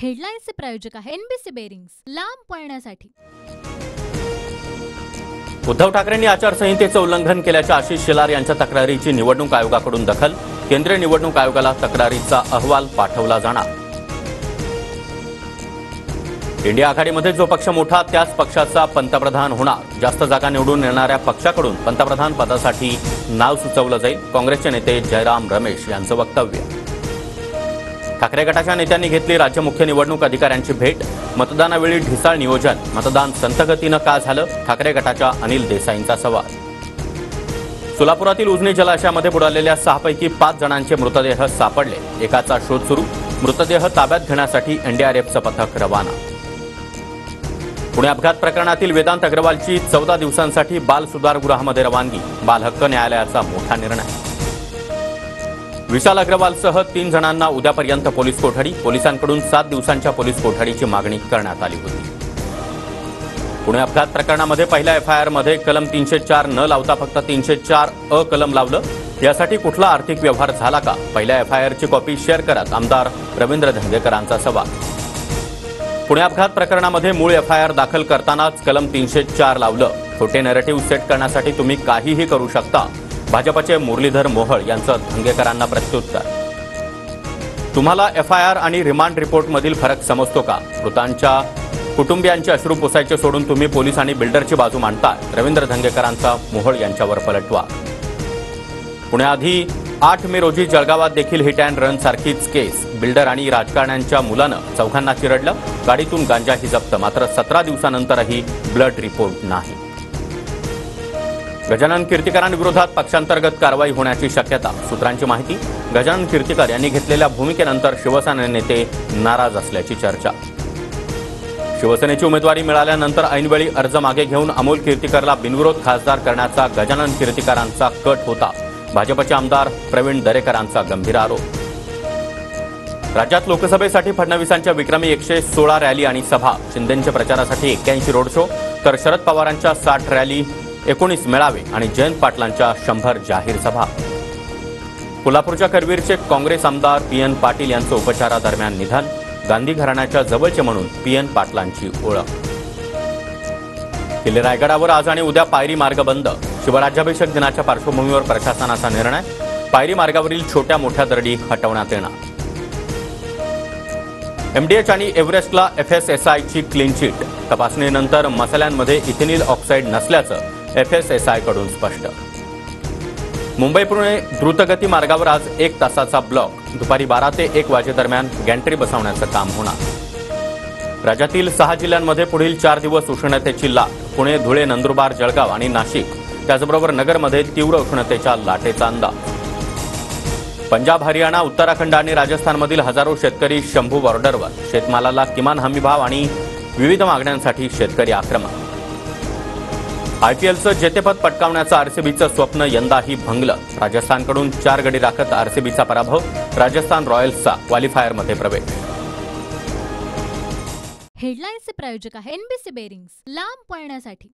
हेडलाईन्सचे प्रायोजक आहे NBC bearings, लांब पळण्यासाठी। उद्धव ठाकरेंनी आचारसंहितेचं उल्लंघन केल्याच्या आशिष शेलार यांच्या तक्रारीची निवडणूक आयोगाकडून दखल। केंद्रीय निवडणूक आयोगाला तक्रारीचा अहवाल पाठवला जाणार। इंडिया आघाडीमध्ये जो पक्ष मोठा त्याच पक्षाचा पंतप्रधान होणार। जास्त जागा निवडून येणाऱ्या पक्षाकडून पंतप्रधान पदासाठी नाव सुचवलं जाईल। काँग्रेसचे नेते जयराम रमेश यांचं वक्तव्य। ठाकरे गटाच्या नेत्यांनी घेतली राज्य मुख्य निवडणूक अधिकाऱ्यांची भेट। मतदानावेळी ढिसाळ नियोजन, मतदान संथगतीनं का झालं? ठाकरे गटाच्या अनिल देसाईंचा सवाल। सोलापुरातील उजनी जलाशयामध्ये बुडालेल्या 6 पैकी 5 जणांचे मृतदेह सापडले। एकाचा शोध सुरू। मृतदेह ताब्यात घेण्यासाठी एनडीआरएफचं पथक रवाना। पुणे अपघात प्रकरणातील वेदांत अग्रवालची 14 दिवसांसाठी बाल सुधारगृहामध्ये रवानगी। बाल हक्क न्यायालयाचा मोठा निर्णय। विशाल अग्रवालसह 3 जणांना उद्यापर्यंत पोलीस कोठडी। पोलिसांकडून 7 दिवसांच्या पोलीस कोठडीची मागणी करण्यात आली होती। पुणे अपघात प्रकरणामध्ये पहिल्या एफआयआरमध्ये कलम 304 न लावता फक्त 304 अ कलम लावलं। यासाठी कुठला आर्थिक व्यवहार झाला का? पहिल्या एफआयआरची कॉपी शेअर करत आमदार रवींद्र धंगेकरांचा सवाल। पुणे अपघात प्रकरणामध्ये मूळ एफआयआर दाखल करतानाच कलम 304 लावलं। खोटे नॅरेटिव्ह सेट करण्यासाठी तुम्ही काहीही करू शकता। भाजपचे मुरलीधर मोहोळ यांचं धंगेकरांना प्रत्युत्तर। तुम्हाला एफआयआर आणि रिमांड रिपोर्टमधील फरक समजतो का? मृतांच्या कुटुंबियांचे अश्रू पुसायचे सोडून तुम्ही पोलीस आणि बिल्डरची बाजू मांडताय। रवींद्र धंगेकरांचा मोहोळ यांच्यावर पलटवार। पुण्याआधी 8 मे रोजी जळगावात देखील हिट अँड रन सारखीच केस। बिल्डर आणि राजकारण्यांच्या मुलानं चौघांना चिरडलं। गाडीतून गांजाही जप्त। मात्र 17 दिवसानंतरही ब्लड रिपोर्ट नाही। गजानन कीर्तिकरांविरोधात पक्षांतर्गत कारवाई होण्याची शक्यता। सूत्रांची माहिती। गजानन कीर्तिकर यांनी घेतलेल्या भूमिकेनंतर शिवसेना नेते नाराज असल्याची चर्चा। शिवसेनेची उमेदवारी मिळाल्यानंतर ऐनवेळी अर्ज मागे घेऊन अमोल कीर्तिकरला बिनविरोध खासदार करण्याचा गजानन कीर्तिकरांचा कट होता। भाजपचे आमदार प्रवीण दरेकरांचा गंभीर आरोप। राज्यात लोकसभेसाठी फडणवीसांच्या विक्रमी 116 रॅली आणि सभा। शिंदेंच्या प्रचारासाठी 81 रोड शो, तर शरद पवारांच्या 60 रॅली, 19 मेळावे आणि जयंत पाटलांच्या 100 जाहीर सभा। कोल्हापूरच्या करवीरचे काँग्रेस आमदार पीएन पाटील यांचं उपचारादरम्यान निधन। गांधी घराण्याच्या जवळचे म्हणून पीएन पाटलांची ओळख। किल्ले रायगडावर आज आणि उद्या पायरी मार्ग बंद। शिवराज्याभिषेक दिनाच्या पार्श्वभूमीवर प्रशासनाचा निर्णय। पायरी मार्गावरील छोट्या मोठ्या दरडी हटवण्यात येणार। एमडीएच आणि एव्हरेस्टला एफएसएसआयची क्लीन चिट। तपासणीनंतर मसाल्यांमध्ये इथेनिल ऑक्साईड नसल्याचं एफएसएसआयकडून स्पष्ट। मुंबई पुणे द्रुतगती मार्गावर आज 1 तासाचा ब्लॉक। दुपारी 12 ते 1 वाजेदरम्यान गॅन्ट्री बसवण्याचं काम होणार। राज्यातील 6 जिल्ह्यांमध्ये पुढील 4 दिवस उष्णतेची लाट। पुणे, धुळे, नंदुरबार, जळगाव आणि नाशिक, त्याचबरोबर नगरमध्ये तीव्र उष्णतेच्या लाटेचा अंदाज। पंजाब, हरियाणा, उत्तराखंड आणि राजस्थानमधील हजारो शेतकरी शंभू बॉर्डरवर। शेतमालाला किमान हमीभाव आणि विविध मागण्यांसाठी शेतकरी आक्रमक। आयपीएलचं जेतेपद पटकावण्याचं आरसीबीचं स्वप्न यंदाही भंगलं। राजस्थानकडून 4 गडी राखत आरसीबीचा पराभव। राजस्थान रॉयल्सचा क्वालिफायरमध्ये प्रवेश। हेडलाईन्सचे प्रायोजक आहे एनबीसी बेरिंग्स, लांब पळण्यासाठी।